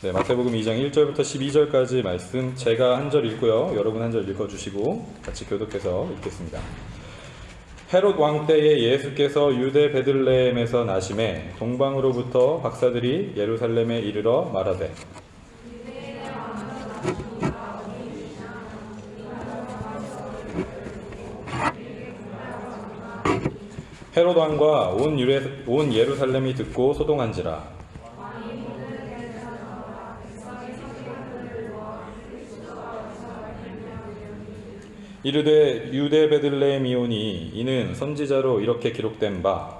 네, 마태복음 2장 1절부터 12절까지 말씀 제가 한 절 읽고요. 여러분 한 절 읽어주시고 같이 교독해서 읽겠습니다. 헤롯 왕 때에 예수께서 유대 베들레헴에서 나심에 동방으로부터 박사들이 예루살렘에 이르러 말하되 헤롯 왕과 온 예루살렘이 듣고 소동한지라. 이르되 유대 베들레헴이오니 이는 선지자로 이렇게 기록된 바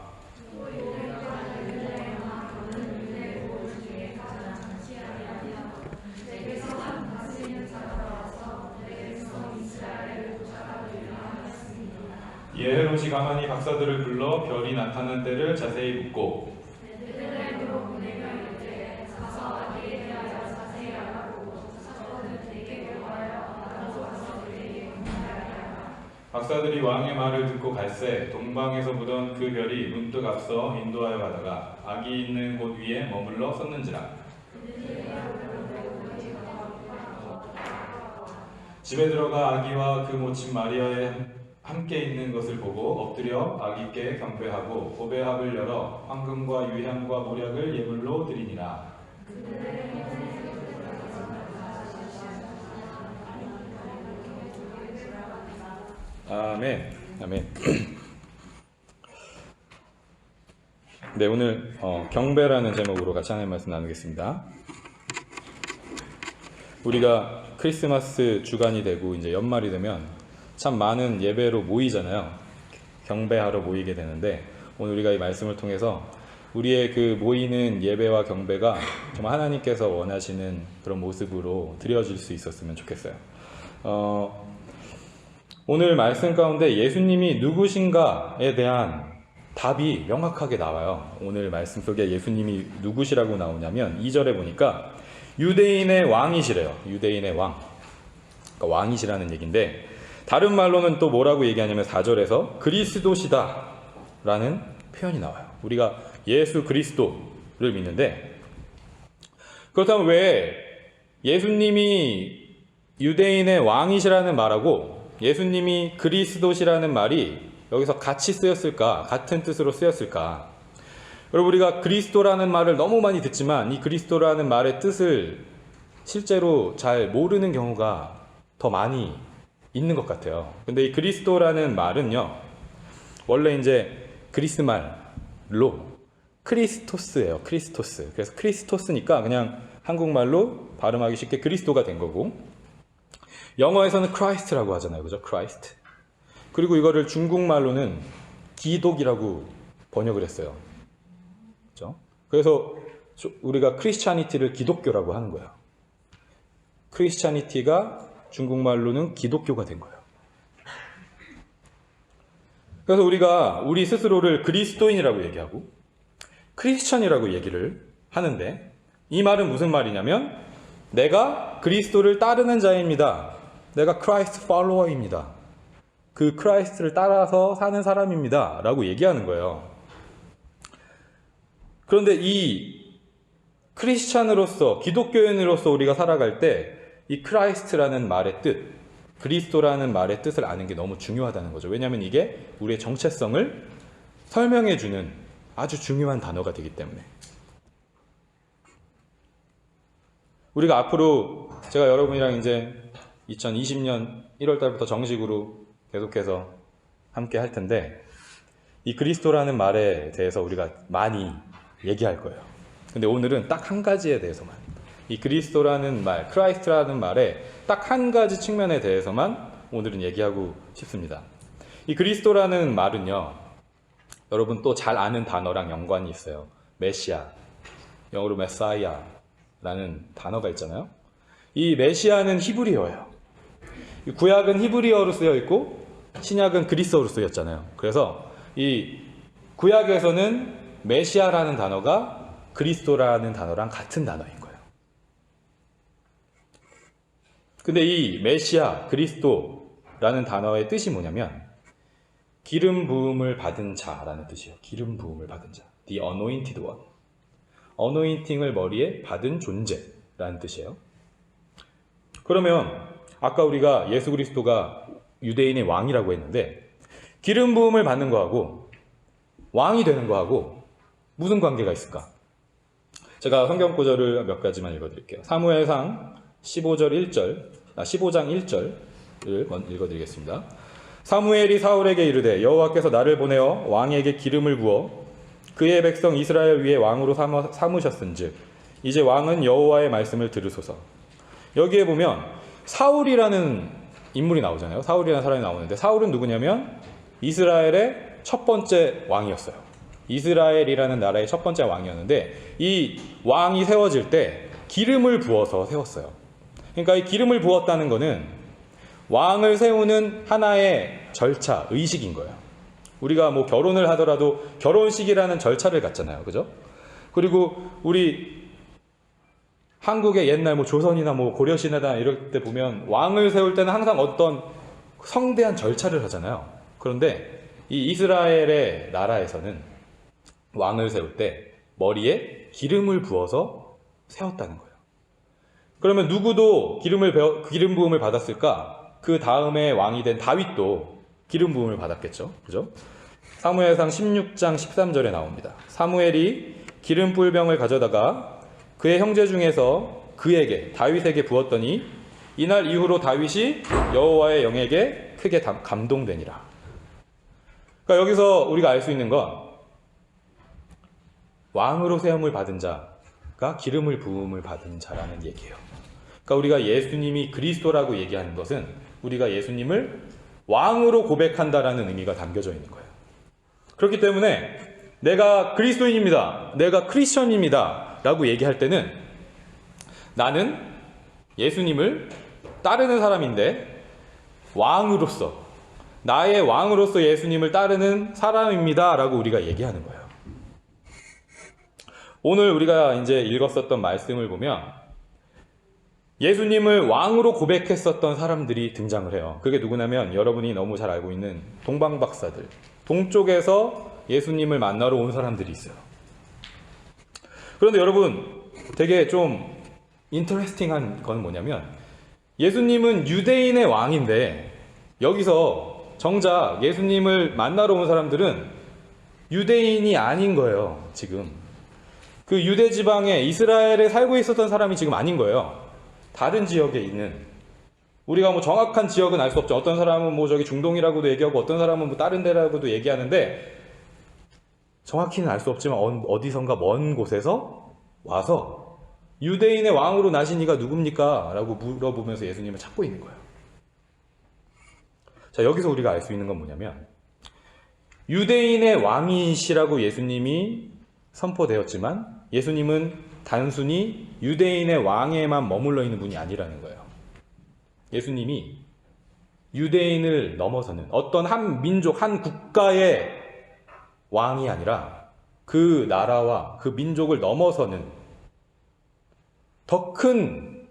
헤롯이 가만히 박사들을 불러 별이 나타난 때를 자세히 묻고 박사들이 왕의 말을 듣고 갈새 동방에서 보던 그 별이 문득 앞서 인도하여 가다가 아기 있는 곳 위에 머물러 섰는지라. 집에 들어가 아기와 그 모친 마리아에 함께 있는 것을 보고 엎드려 아기께 경배하고 보배합을 열어 황금과 유향과 모략을 예물로 드리니라. 아멘. 아멘. 네, 오늘 경배라는 제목으로 같이 하나님 말씀 나누겠습니다. 우리가 크리스마스 주간이 되고 이제 연말이 되면 참 많은 예배로 모이잖아요. 경배하러 모이게 되는데 오늘 우리가 이 말씀을 통해서 우리의 그 모이는 예배와 경배가 정말 하나님께서 원하시는 그런 모습으로 드려질 수 있었으면 좋겠어요. 오늘 말씀 가운데 예수님이 누구신가에 대한 답이 명확하게 나와요. 오늘 말씀 속에 예수님이 누구시라고 나오냐면 2절에 보니까 유대인의 왕이시래요. 유대인의 왕. 그러니까 왕이시라는 얘기인데 다른 말로는 또 뭐라고 얘기하냐면 4절에서 그리스도시다 라는 표현이 나와요. 우리가 예수 그리스도를 믿는데 그렇다면 왜 예수님이 유대인의 왕이시라는 말하고 예수님이 그리스도시라는 말이 여기서 같이 쓰였을까? 같은 뜻으로 쓰였을까? 여러분 우리가 그리스도라는 말을 너무 많이 듣지만 이 그리스도라는 말의 뜻을 실제로 잘 모르는 경우가 더 많이 있는 것 같아요. 근데 이 그리스도라는 말은요, 원래 이제 그리스 말로 크리스토스예요. 크리스토스. 그래서 크리스토스니까 그냥 한국말로 발음하기 쉽게 그리스도가 된 거고, 영어에서는 크라이스트라고 하잖아요. 그죠? 크라이스트. 그리고 이거를 중국말로는 기독이라고 번역을 했어요. 그죠? 그래서 우리가 크리스찬니티를 기독교라고 하는 거예요. 크리스찬니티가 중국말로는 기독교가 된 거예요. 그래서 우리가 우리 스스로를 그리스도인이라고 얘기하고 크리스찬이라고 얘기를 하는데 이 말은 무슨 말이냐면 내가 그리스도를 따르는 자입니다. 내가 크라이스트 팔로워입니다. 그 크라이스트를 따라서 사는 사람입니다. 라고 얘기하는 거예요. 그런데 이 크리스찬으로서, 기독교인으로서 우리가 살아갈 때 이 크라이스트라는 말의 뜻, 그리스도라는 말의 뜻을 아는 게 너무 중요하다는 거죠. 왜냐하면 이게 우리의 정체성을 설명해주는 아주 중요한 단어가 되기 때문에. 우리가 앞으로 제가 여러분이랑 이제 2020년 1월 달부터 정식으로 계속해서 함께 할 텐데 이 그리스도라는 말에 대해서 우리가 많이 얘기할 거예요. 근데 오늘은 딱 한 가지에 대해서만, 이 그리스도라는 말, 크라이스트라는 말의 딱 한 가지 측면에 대해서만 오늘은 얘기하고 싶습니다. 이 그리스도라는 말은요, 여러분 또 잘 아는 단어랑 연관이 있어요. 메시아, 영어로 메사이아라는 단어가 있잖아요. 이 메시아는 히브리어예요. 구약은 히브리어로 쓰여 있고 신약은 그리스어로 쓰였잖아요. 그래서 이 구약에서는 메시아라는 단어가 그리스도라는 단어랑 같은 단어인 거예요. 근데 이 메시아, 그리스도라는 단어의 뜻이 뭐냐면 기름 부음을 받은 자라는 뜻이에요. 기름 부음을 받은 자. The anointed one. 어노인팅을 머리에 받은 존재. 라는 뜻이에요. 그러면 아까 우리가 예수 그리스도가 유대인의 왕이라고 했는데 기름 부음을 받는 거하고 왕이 되는 거하고 무슨 관계가 있을까? 제가 성경 구절을 몇 가지만 읽어드릴게요. 사무엘상 15장 1절을 읽어드리겠습니다. 사무엘이 사울에게 이르되 여호와께서 나를 보내어 왕에게 기름을 부어 그의 백성 이스라엘 위에 왕으로 삼으셨은즉 이제 왕은 여호와의 말씀을 들으소서. 여기에 보면 사울이라는 인물이 나오잖아요. 사울이라는 사람이 나오는데 사울은 누구냐면 이스라엘의 첫 번째 왕이었어요. 이스라엘이라는 나라의 첫 번째 왕이었는데 이 왕이 세워질 때 기름을 부어서 세웠어요. 그러니까 이 기름을 부었다는 거는 왕을 세우는 하나의 절차, 의식인 거예요. 우리가 뭐 결혼을 하더라도 결혼식이라는 절차를 갖잖아요. 그죠? 그리고 우리 한국의 옛날 뭐 조선이나 뭐 고려시대나 이럴 때 보면 왕을 세울 때는 항상 어떤 성대한 절차를 하잖아요. 그런데 이 이스라엘의 나라에서는 왕을 세울 때 머리에 기름을 부어서 세웠다는 거예요. 그러면 누구도 기름 부음을 받았을까? 그 다음에 왕이 된 다윗도 기름 부음을 받았겠죠. 그죠? 사무엘상 16장 13절에 나옵니다. 사무엘이 기름 뿔병을 가져다가 그의 형제 중에서 그에게 다윗에게 부었더니 이날 이후로 다윗이 여호와의 영에게 크게 감동되니라. 그러니까 여기서 우리가 알 수 있는 건 왕으로 세움을 받은 자가 기름을 부음을 받은 자라는 얘기예요. 그러니까 우리가 예수님이 그리스도라고 얘기하는 것은 우리가 예수님을 왕으로 고백한다라는 의미가 담겨져 있는 거예요. 그렇기 때문에 내가 그리스도인입니다. 내가 크리스천입니다. 라고 얘기할 때는 나는 예수님을 따르는 사람인데 왕으로서 나의 왕으로서 예수님을 따르는 사람입니다. 라고 우리가 얘기하는 거예요. 오늘 우리가 이제 읽었었던 말씀을 보면 예수님을 왕으로 고백했었던 사람들이 등장을 해요. 그게 누구냐면 여러분이 너무 잘 알고 있는 동방박사들, 동쪽에서 예수님을 만나러 온 사람들이 있어요. 그런데 여러분 되게 좀 인터레스팅한 건 뭐냐면 예수님은 유대인의 왕인데 여기서 정작 예수님을 만나러 온 사람들은 유대인이 아닌 거예요. 지금 그 유대 지방에 이스라엘에 살고 있었던 사람이 지금 아닌 거예요. 다른 지역에 있는, 우리가 뭐 정확한 지역은 알 수 없죠. 어떤 사람은 뭐 저기 중동이라고도 얘기하고 어떤 사람은 뭐 다른 데라고도 얘기하는데 정확히는 알 수 없지만 어디선가 먼 곳에서 와서 유대인의 왕으로 나신 이가 누굽니까? 라고 물어보면서 예수님을 찾고 있는 거예요. 자, 여기서 우리가 알 수 있는 건 뭐냐면 유대인의 왕이시라고 예수님이 선포되었지만 예수님은 단순히 유대인의 왕에만 머물러 있는 분이 아니라는 거예요. 예수님이 유대인을 넘어서는 어떤 한 민족, 한 국가의 왕이 아니라 그 나라와 그 민족을 넘어서는 더 큰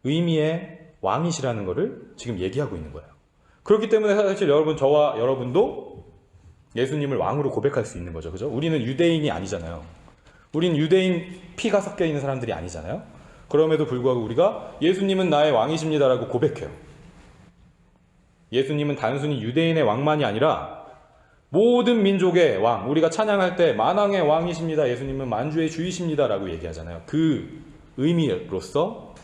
의미의 왕이시라는 것을 지금 얘기하고 있는 거예요. 그렇기 때문에 사실 저와 여러분도 예수님을 왕으로 고백할 수 있는 거죠. 그죠? 우리는 유대인이 아니잖아요. 우린 유대인 피가 섞여 있는 사람들이 아니잖아요. 그럼에도 불구하고 우리가 예수님은 나의 왕이십니다라고 고백해요. 예수님은 단순히 유대인의 왕만이 아니라 모든 민족의 왕, 우리가 찬양할 때 만왕의 왕이십니다. 예수님은 만주의 주이십니다라고 얘기하잖아요. 그 의미로서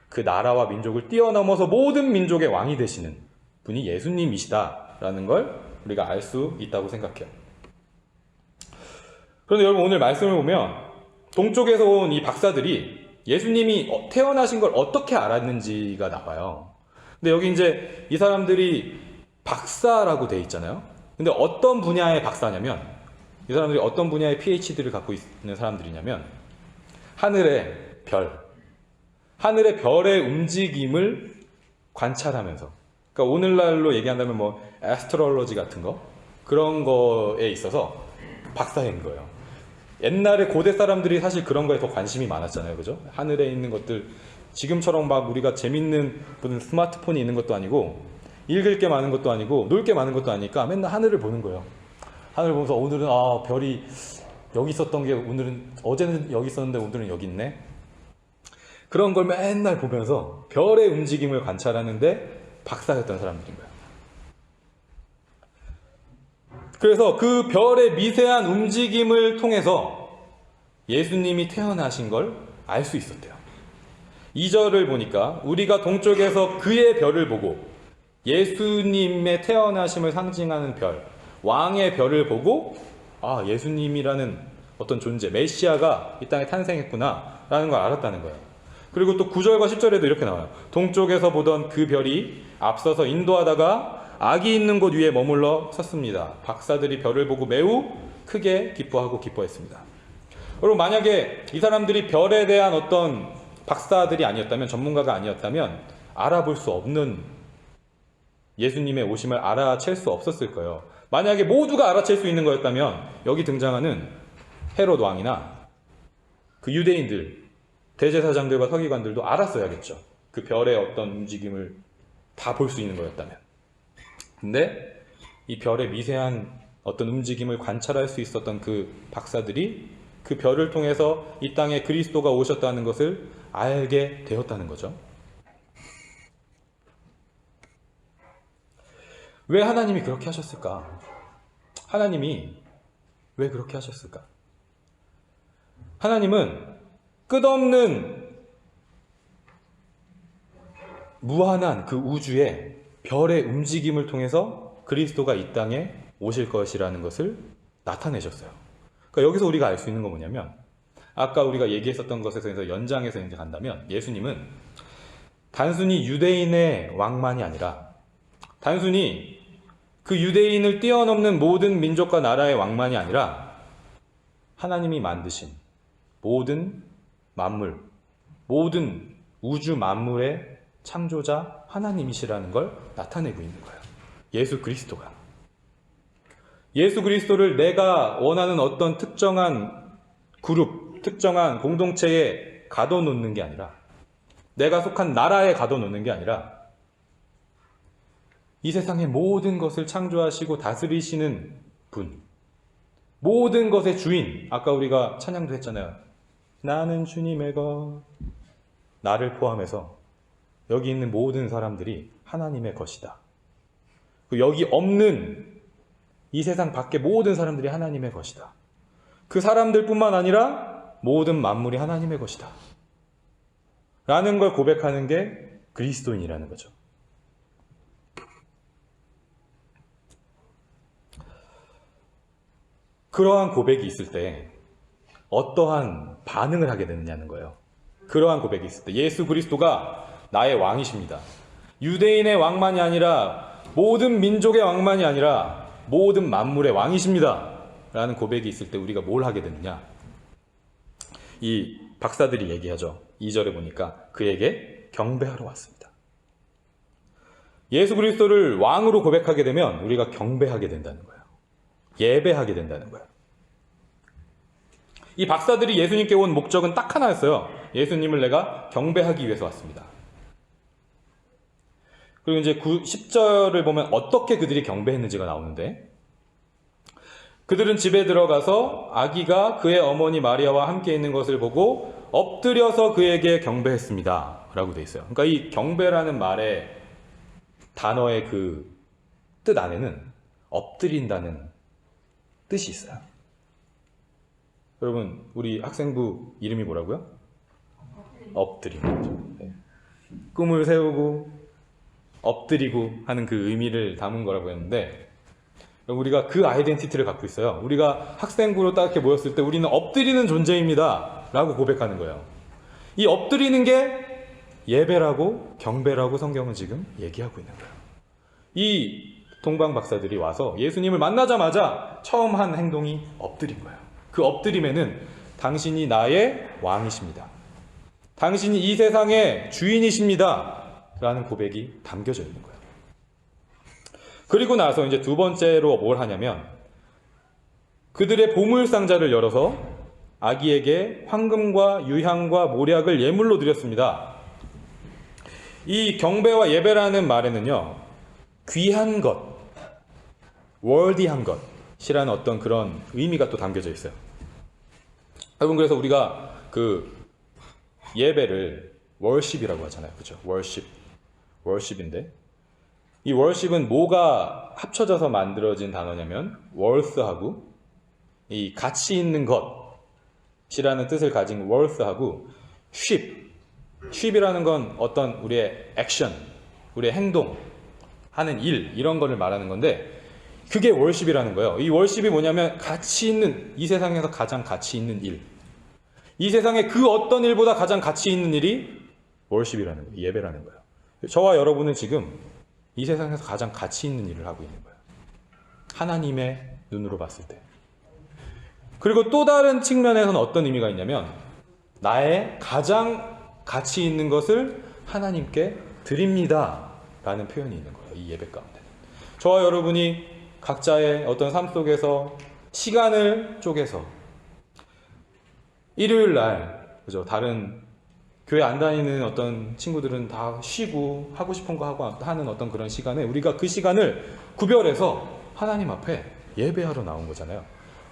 그 나라와 민족을 뛰어넘어서 모든 민족의 왕이 되시는 분이 예수님이시다라는 걸 우리가 알 수 있다고 생각해요. 그런데 여러분 오늘 말씀을 보면 동쪽에서 온 이 박사들이 예수님이 태어나신 걸 어떻게 알았는지가 나와요. 근데 여기 이제 이 사람들이 박사라고 돼 있잖아요. 근데 어떤 분야의 박사냐면 이 사람들이 어떤 분야의 PhD를 갖고 있는 사람들이냐면 하늘의 별의 움직임을 관찰하면서, 그러니까 오늘날로 얘기한다면 뭐 애스트롤로지 같은 거 그런 거에 있어서 박사인 거예요. 옛날에 고대 사람들이 사실 그런 거에 더 관심이 많았잖아요. 그죠? 하늘에 있는 것들, 지금처럼 막 우리가 재밌는 무슨 스마트폰이 있는 것도 아니고 읽을 게 많은 것도 아니고 놀 게 많은 것도 아니니까 맨날 하늘을 보는 거예요. 하늘을 보면서 오늘은 별이 여기 있었던 게 오늘은 어제는 여기 있었는데 오늘은 여기 있네. 그런 걸 맨날 보면서 별의 움직임을 관찰하는데 박사였던 사람들인 거예요. 그래서 그 별의 미세한 움직임을 통해서 예수님이 태어나신 걸 알 수 있었대요. 2절을 보니까 우리가 동쪽에서 그의 별을 보고 예수님의 태어나심을 상징하는 별, 왕의 별을 보고 아, 예수님이라는 어떤 존재, 메시아가 이 땅에 탄생했구나 라는 걸 알았다는 거예요. 그리고 또 9절과 10절에도 이렇게 나와요. 동쪽에서 보던 그 별이 앞서서 인도하다가 아기 있는 곳 위에 머물러 섰습니다. 박사들이 별을 보고 매우 크게 기뻐하고 기뻐했습니다. 여러분, 만약에 이 사람들이 별에 대한 어떤 박사들이 아니었다면, 전문가가 아니었다면 알아볼 수 없는, 예수님의 오심을 알아챌 수 없었을 거예요. 만약에 모두가 알아챌 수 있는 거였다면 여기 등장하는 헤롯 왕이나 그 유대인들, 대제사장들과 서기관들도 알았어야겠죠. 그 별의 어떤 움직임을 다 볼 수 있는 거였다면. 근데 이 별의 미세한 어떤 움직임을 관찰할 수 있었던 그 박사들이 그 별을 통해서 이 땅에 그리스도가 오셨다는 것을 알게 되었다는 거죠. 왜 하나님이 그렇게 하셨을까? 하나님이 왜 그렇게 하셨을까? 하나님은 끝없는 무한한 그 우주의 별의 움직임을 통해서 그리스도가 이 땅에 오실 것이라는 것을 나타내셨어요. 그러니까 여기서 우리가 알 수 있는 건 뭐냐면, 아까 우리가 얘기했었던 것에서 연장해서 이제 간다면, 예수님은 단순히 유대인의 왕만이 아니라 단순히 그 유대인을 뛰어넘는 모든 민족과 나라의 왕만이 아니라 하나님이 만드신 모든 만물, 모든 우주 만물의 창조자 하나님이시라는 걸 나타내고 있는 거예요. 예수 그리스도가. 예수 그리스도를 내가 원하는 어떤 특정한 그룹, 특정한 공동체에 가둬놓는 게 아니라, 내가 속한 나라에 가둬놓는 게 아니라 이 세상의 모든 것을 창조하시고 다스리시는 분, 모든 것의 주인. 아까 우리가 찬양도 했잖아요. 나는 주님의 것. 나를 포함해서 여기 있는 모든 사람들이 하나님의 것이다. 여기 없는 이 세상 밖의 모든 사람들이 하나님의 것이다. 그 사람들뿐만 아니라 모든 만물이 하나님의 것이다. 라는 걸 고백하는 게 그리스도인이라는 거죠. 그러한 고백이 있을 때 어떠한 반응을 하게 되느냐는 거예요. 그러한 고백이 있을 때 예수 그리스도가 나의 왕이십니다. 유대인의 왕만이 아니라 모든 민족의 왕만이 아니라 모든 만물의 왕이십니다. 라는 고백이 있을 때 우리가 뭘 하게 되느냐. 이 박사들이 얘기하죠. 2절에 보니까 그에게 경배하러 왔습니다. 예수 그리스도를 왕으로 고백하게 되면 우리가 경배하게 된다는 거예요. 예배하게 된다는 거예요. 이 박사들이 예수님께 온 목적은 딱 하나였어요. 예수님을 내가 경배하기 위해서 왔습니다. 그리고 이제 10절을 보면 어떻게 그들이 경배했는지가 나오는데, 그들은 집에 들어가서 아기가 그의 어머니 마리아와 함께 있는 것을 보고 엎드려서 그에게 경배했습니다. 라고 돼 있어요. 그러니까 이 경배라는 말의 단어의 그 뜻 안에는 엎드린다는 뜻이 있어요. 여러분, 우리 학생부 이름이 뭐라고요? 엎드림. 네. 꿈을 세우고 엎드리고 하는 그 의미를 담은 거라고 했는데, 우리가 그 아이덴티티를 갖고 있어요. 우리가 학생부로 딱 이렇게 모였을 때 우리는 엎드리는 존재입니다 라고 고백하는 거예요. 이 엎드리는 게 예배라고 경배라고 성경은 지금 얘기하고 있는 거예요. 이 동방 박사들이 와서 예수님을 만나자마자 처음 한 행동이 엎드린 거예요. 그 엎드림에는 당신이 나의 왕이십니다. 당신이 이 세상의 주인이십니다 라는 고백이 담겨져 있는 거예요. 그리고 나서 이제 두 번째로 뭘 하냐면, 그들의 보물상자를 열어서 아기에게 황금과 유향과 모략을 예물로 드렸습니다. 이 경배와 예배라는 말에는요, 귀한 것, 월디한 것이라는 어떤 그런 의미가 또 담겨져 있어요. 여러분, 그래서 우리가 그 예배를 월십이라고 하잖아요. 그죠? 월십인데 이 월십은 뭐가 합쳐져서 만들어진 단어냐면 worth하고 이 가치 있는 것이라는 뜻을 가진 worth하고 ship이라는 건 어떤 우리의 액션, 우리의 행동, 하는 일 이런 거를 말하는 건데 그게 월십이라는 거예요. 이 월십이 뭐냐면 가치 있는, 이 세상에서 가장 가치 있는 일, 이 세상에 그 어떤 일보다 가장 가치 있는 일이 월십이라는 거예요. 예배라는 거예요. 저와 여러분은 지금 이 세상에서 가장 가치 있는 일을 하고 있는 거예요. 하나님의 눈으로 봤을 때. 그리고 또 다른 측면에서는 어떤 의미가 있냐면 나의 가장 가치 있는 것을 하나님께 드립니다 라는 표현이 있는 거예요. 이 예배 가운데 저와 여러분이 각자의 어떤 삶 속에서 시간을 쪼개서 일요일 날, 그죠? 다른 교회 안 다니는 어떤 친구들은 다 쉬고 하고 싶은 거 하고 하는 어떤 그런 시간에 우리가 그 시간을 구별해서 하나님 앞에 예배하러 나온 거잖아요.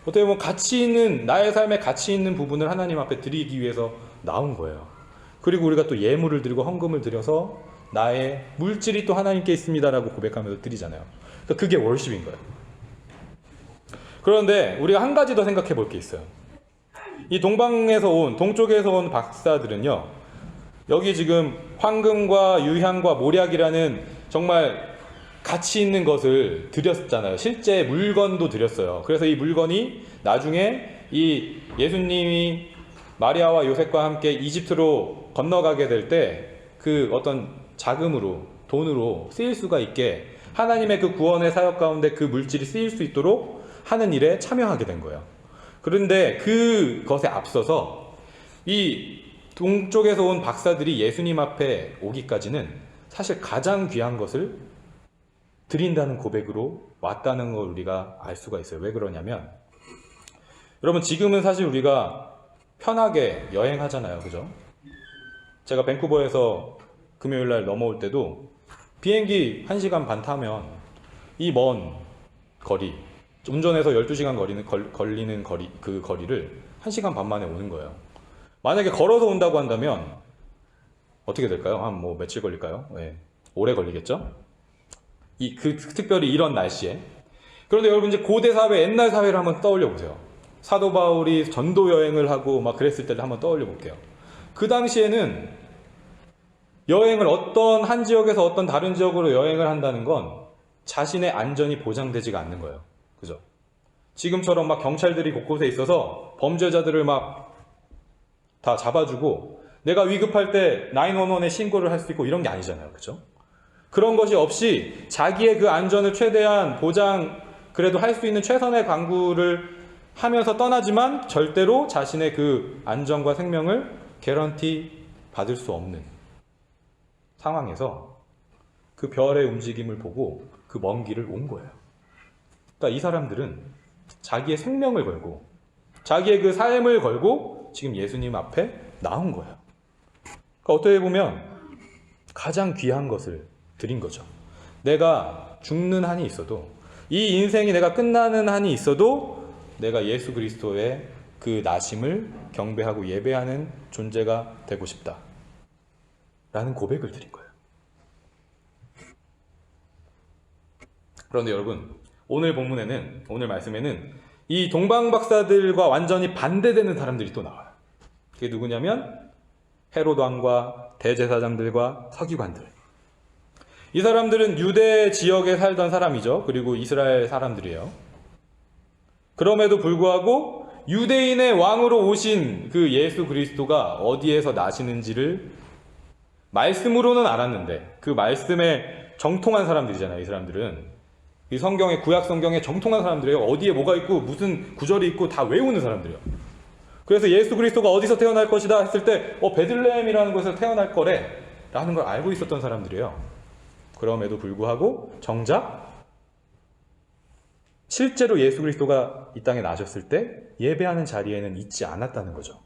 어떻게 보면 가치 있는, 나의 삶에 가치 있는 부분을 하나님 앞에 드리기 위해서 나온 거예요. 그리고 우리가 또 예물을 드리고 헌금을 드려서 나의 물질이 또 하나님께 있습니다라고 고백하면서 드리잖아요. 그러니까 그게 월십인 거예요. 그런데 우리가 한 가지 더 생각해 볼 게 있어요. 이 동쪽에서 온 박사들은요, 여기 지금 황금과 유향과 몰약이라는 정말 가치 있는 것을 드렸잖아요. 실제 물건도 드렸어요. 그래서 이 물건이 나중에 이 예수님이 마리아와 요셉과 함께 이집트로 건너가게 될 때 그 어떤 자금으로, 돈으로 쓰일 수가 있게 하나님의 그 구원의 사역 가운데 그 물질이 쓰일 수 있도록 하는 일에 참여하게 된 거예요. 그런데 그것에 앞서서 이 동쪽에서 온 박사들이 예수님 앞에 오기까지는 사실 가장 귀한 것을 드린다는 고백으로 왔다는 걸 우리가 알 수가 있어요. 왜 그러냐면 여러분 지금은 사실 우리가 편하게 여행하잖아요. 그죠? 제가 밴쿠버에서 금요일날 넘어올 때도 비행기 1시간 반 타면 이 먼 거리, 운전해서 12시간 걸리는 그 거리를 1시간 반 만에 오는 거예요. 만약에 걸어서 온다고 한다면 어떻게 될까요? 한 뭐 며칠 걸릴까요? 네, 오래 걸리겠죠? 특별히 이런 날씨에. 그런데 여러분 이제 고대 사회, 옛날 사회를 한번 떠올려 보세요. 사도 바울이 전도 여행을 하고 막 그랬을 때를 한번 떠올려 볼게요. 그 당시에는 여행을 어떤 한 지역에서 어떤 다른 지역으로 여행을 한다는 건 자신의 안전이 보장되지가 않는 거예요. 그죠? 지금처럼 막 경찰들이 곳곳에 있어서 범죄자들을 막 다 잡아주고 내가 위급할 때 911에 신고를 할 수 있고 이런 게 아니잖아요. 그죠? 그런 것이 없이 자기의 그 안전을 최대한 보장, 그래도 할 수 있는 최선의 강구를 하면서 떠나지만 절대로 자신의 그 안전과 생명을 개런티 받을 수 없는 상황에서 그 별의 움직임을 보고 그 먼 길을 온 거예요. 그러니까 이 사람들은 자기의 생명을 걸고 자기의 그 삶을 걸고 지금 예수님 앞에 나온 거예요. 그러니까 어떻게 보면 가장 귀한 것을 드린 거죠. 내가 죽는 한이 있어도, 이 인생이 내가 끝나는 한이 있어도 내가 예수 그리스도의 그 나심을 경배하고 예배하는 존재가 되고 싶다 라는 고백을 드린 거예요. 그런데 여러분, 오늘 본문에는, 오늘 말씀에는 이 동방 박사들과 완전히 반대되는 사람들이 또 나와요. 그게 누구냐면 헤롯 왕과 대제사장들과 서기관들. 이 사람들은 유대 지역에 살던 사람이죠. 그리고 이스라엘 사람들이에요. 그럼에도 불구하고 유대인의 왕으로 오신 그 예수 그리스도가 어디에서 나시는지를 말씀으로는 알았는데, 그 말씀에 정통한 사람들이잖아요. 이 사람들은 이 성경의, 구약 성경에 정통한 사람들이에요. 어디에 뭐가 있고 무슨 구절이 있고 다 외우는 사람들이에요. 그래서 예수 그리스도가 어디서 태어날 것이다 했을 때 베들레헴이라는 곳에서 태어날 거래 라는 걸 알고 있었던 사람들이에요. 그럼에도 불구하고 정작 실제로 예수 그리스도가 이 땅에 나셨을 때 예배하는 자리에는 있지 않았다는 거죠.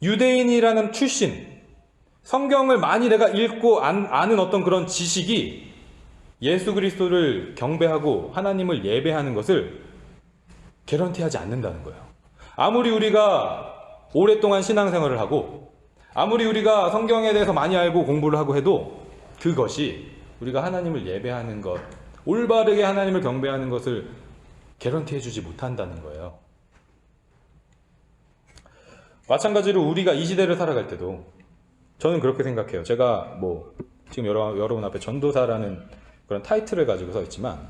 유대인이라는 출신, 성경을 많이 내가 읽고 아는 어떤 그런 지식이 예수 그리스도를 경배하고 하나님을 예배하는 것을 개런티하지 않는다는 거예요. 아무리 우리가 오랫동안 신앙생활을 하고 아무리 우리가 성경에 대해서 많이 알고 공부를 하고 해도 그것이 우리가 하나님을 예배하는 것, 올바르게 하나님을 경배하는 것을 개런티 해주지 못한다는 거예요. 마찬가지로 우리가 이 시대를 살아갈 때도 저는 그렇게 생각해요. 제가 지금 여러분 앞에 전도사라는 그런 타이틀을 가지고 서 있지만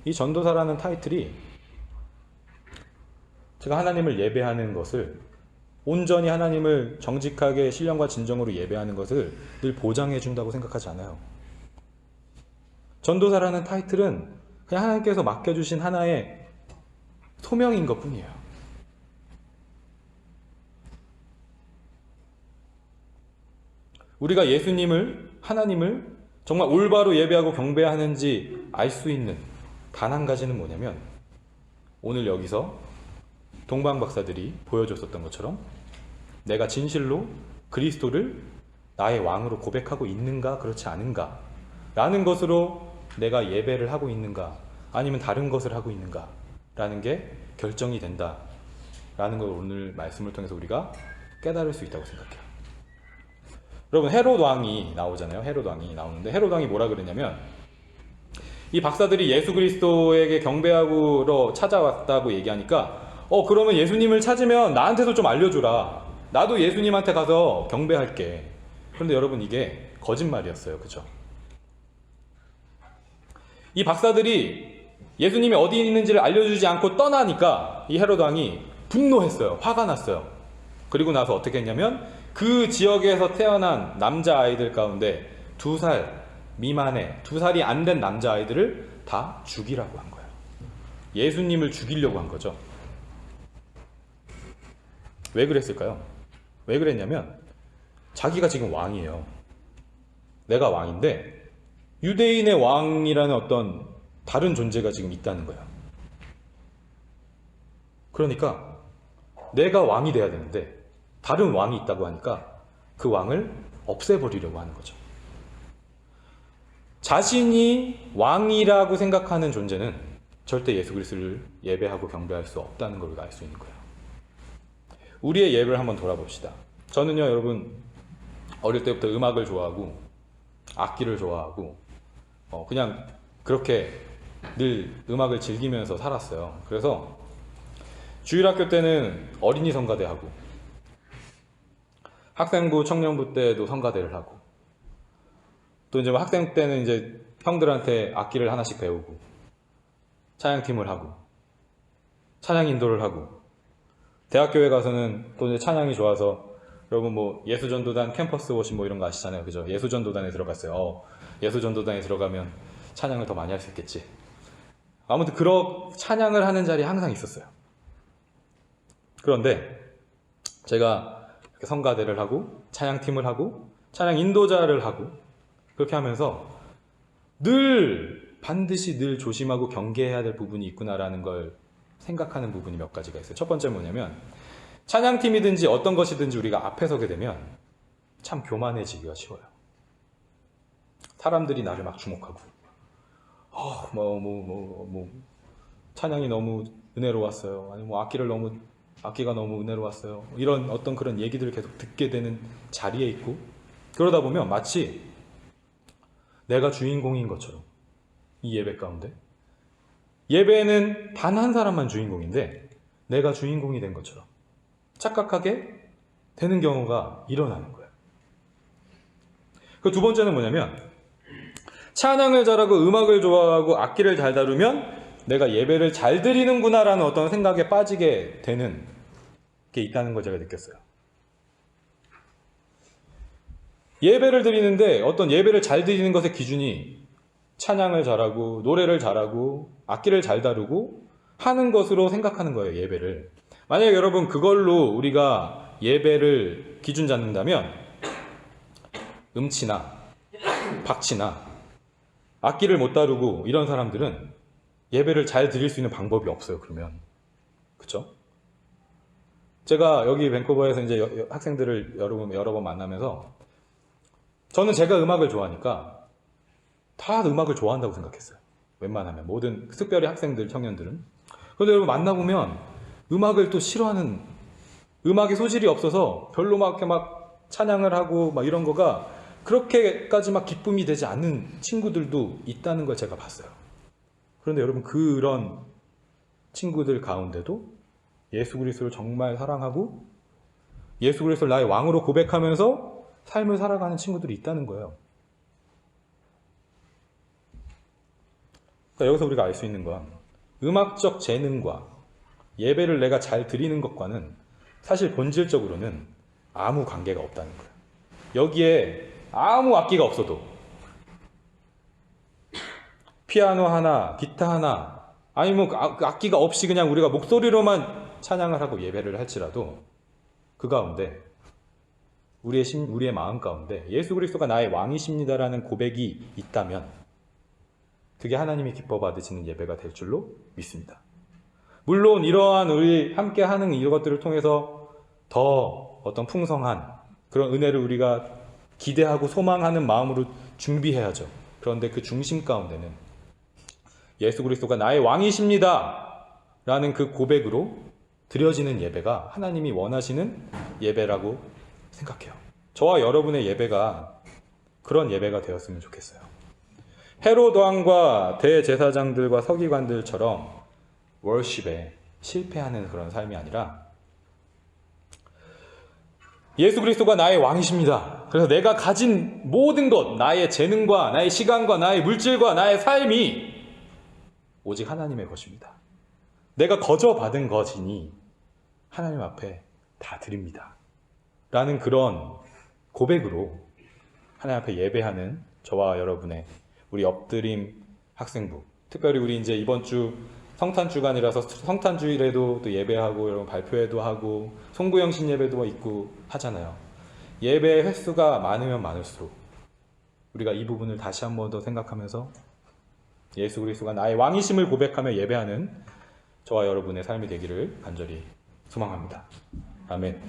이 전도사라는 타이틀이 제가 하나님을 예배하는 것을 온전히 하나님을 정직하게 신령과 진정으로 예배하는 것을 늘 보장해 준다고 생각하지 않아요. 전도사라는 타이틀은 그냥 하나님께서 맡겨주신 하나의 소명인 것 뿐이에요. 우리가 예수님을, 하나님을 정말 올바로 예배하고 경배하는지 알 수 있는 단 한 가지는 뭐냐면 오늘 여기서 동방 박사들이 보여줬었던 것처럼 내가 진실로 그리스도를 나의 왕으로 고백하고 있는가 그렇지 않은가 라는 것으로 내가 예배를 하고 있는가 아니면 다른 것을 하고 있는가 라는 게 결정이 된다 라는 걸 오늘 말씀을 통해서 우리가 깨달을 수 있다고 생각해요. 여러분, 헤롯 왕이 나오잖아요. 헤롯 왕이 나오는데 헤롯 왕이 뭐라 그랬냐면 이 박사들이 예수 그리스도에게 경배하러 찾아왔다고 얘기하니까 그러면 예수님을 찾으면 나한테도 좀 알려주라. 나도 예수님한테 가서 경배할게. 그런데 여러분, 이게 거짓말이었어요. 그죠? 이 박사들이 예수님이 어디 있는지를 알려주지 않고 떠나니까 이 헤롯 왕이 분노했어요. 화가 났어요. 그리고 나서 어떻게 했냐면 그 지역에서 태어난 남자아이들 가운데 2살 미만의 2살이 안 된 남자아이들을 다 죽이라고 한 거예요. 예수님을 죽이려고 한 거죠. 왜 그랬을까요? 왜 그랬냐면 자기가 지금 왕이에요. 내가 왕인데 유대인의 왕이라는 어떤 다른 존재가 지금 있다는 거예요. 그러니까 내가 왕이 돼야 되는데 다른 왕이 있다고 하니까 그 왕을 없애버리려고 하는 거죠. 자신이 왕이라고 생각하는 존재는 절대 예수 그리스도를 예배하고 경배할 수 없다는 걸 우리가 알 수 있는 거예요. 우리의 예배를 한번 돌아봅시다. 저는요, 여러분, 어릴 때부터 음악을 좋아하고 악기를 좋아하고 그냥 그렇게 늘 음악을 즐기면서 살았어요. 그래서 주일학교 때는 어린이 성가대 하고 학생부, 청년부 때도 성가대를 하고 또 이제 학생 때는 이제 형들한테 악기를 하나씩 배우고 찬양팀을 하고 찬양 인도를 하고 대학교에 가서는 또 이제 찬양이 좋아서 여러분 예수전도단 캠퍼스 워십 이런 거 아시잖아요. 그죠? 예수전도단에 들어갔어요. 예수전도단에 들어가면 찬양을 더 많이 할 수 있겠지. 아무튼 그런 찬양을 하는 자리에 항상 있었어요. 그런데 제가 이렇게 성가대를 하고 찬양팀을 하고 찬양 인도자를 하고 그렇게 하면서 반드시 늘 조심하고 경계해야 될 부분이 있구나라는 걸 생각하는 부분이 몇 가지가 있어요. 첫 번째 뭐냐면 찬양팀이든지 어떤 것이든지 우리가 앞에 서게 되면 참 교만해지기가 쉬워요. 사람들이 나를 막 주목하고 찬양이 너무 은혜로웠어요. 아니 악기가 너무 은혜로웠어요. 이런 어떤 그런 얘기들을 계속 듣게 되는 자리에 있고 그러다 보면 마치 내가 주인공인 것처럼 이 예배 가운데 예배에는 단 한 사람만 주인공인데 내가 주인공이 된 것처럼 착각하게 되는 경우가 일어나는 거예요. 그 두 번째는 뭐냐면 찬양을 잘하고 음악을 좋아하고 악기를 잘 다루면 내가 예배를 잘 드리는구나라는 어떤 생각에 빠지게 되는 게 있다는 걸 제가 느꼈어요. 예배를 드리는데 어떤 예배를 잘 드리는 것의 기준이 찬양을 잘하고 노래를 잘하고 악기를 잘 다루고 하는 것으로 생각하는 거예요. 예배를. 만약에 여러분 그걸로 우리가 예배를 기준 잡는다면 음치나 박치나 악기를 못 다루고 이런 사람들은 예배를 잘 드릴 수 있는 방법이 없어요. 그러면 그쵸? 제가 여기 밴쿠버에서 이제 학생들을 여러 번 만나면서 저는 제가 음악을 좋아하니까 다 음악을 좋아한다고 생각했어요. 웬만하면 모든 특별히 학생들, 청년들은. 그런데 여러분 만나보면 음악을 또 싫어하는, 음악에 소질이 없어서 별로 막 이렇게 막 찬양을 하고 막 이런 거가 그렇게까지 막 기쁨이 되지 않는 친구들도 있다는 걸 제가 봤어요. 그런데 여러분, 그런 친구들 가운데도 예수 그리스도를 정말 사랑하고 예수 그리스도를 나의 왕으로 고백하면서 삶을 살아가는 친구들이 있다는 거예요. 그러니까 여기서 우리가 알 수 있는 건 음악적 재능과 예배를 내가 잘 드리는 것과는 사실 본질적으로는 아무 관계가 없다는 거예요. 여기에 아무 악기가 없어도 피아노 하나, 기타 하나, 아니 뭐 악기가 없이 그냥 우리가 목소리로만 찬양을 하고 예배를 할지라도 그 가운데 우리의 마음 가운데 예수 그리스도가 나의 왕이십니다라는 고백이 있다면 그게 하나님이 기뻐 받으시는 예배가 될 줄로 믿습니다. 물론 이러한 우리 함께하는 이런 것들을 통해서 더 어떤 풍성한 그런 은혜를 우리가 기대하고 소망하는 마음으로 준비해야죠. 그런데 그 중심 가운데는 예수 그리스도가 나의 왕이십니다 라는 그 고백으로 드려지는 예배가 하나님이 원하시는 예배라고 생각해요. 저와 여러분의 예배가 그런 예배가 되었으면 좋겠어요. 헤롯 왕과 대제사장들과 서기관들처럼 월십에 실패하는 그런 삶이 아니라 예수 그리스도가 나의 왕이십니다. 그래서 내가 가진 모든 것, 나의 재능과 나의 시간과 나의 물질과 나의 삶이 오직 하나님의 것입니다. 내가 거저 받은 것이니 하나님 앞에 다 드립니다. 라는 그런 고백으로 하나님 앞에 예배하는 저와 여러분의 우리 엎드림 학생부, 특별히 우리 이제 이번 주 성탄 주간이라서 성탄 주일에도 또 예배하고 여러분 발표회도 하고 송구영신 예배도 있고 하잖아요. 예배 횟수가 많으면 많을수록 우리가 이 부분을 다시 한 번 더 생각하면서 예수 그리스도가 나의 왕이심을 고백하며 예배하는 저와 여러분의 삶이 되기를 간절히 소망합니다. 아멘.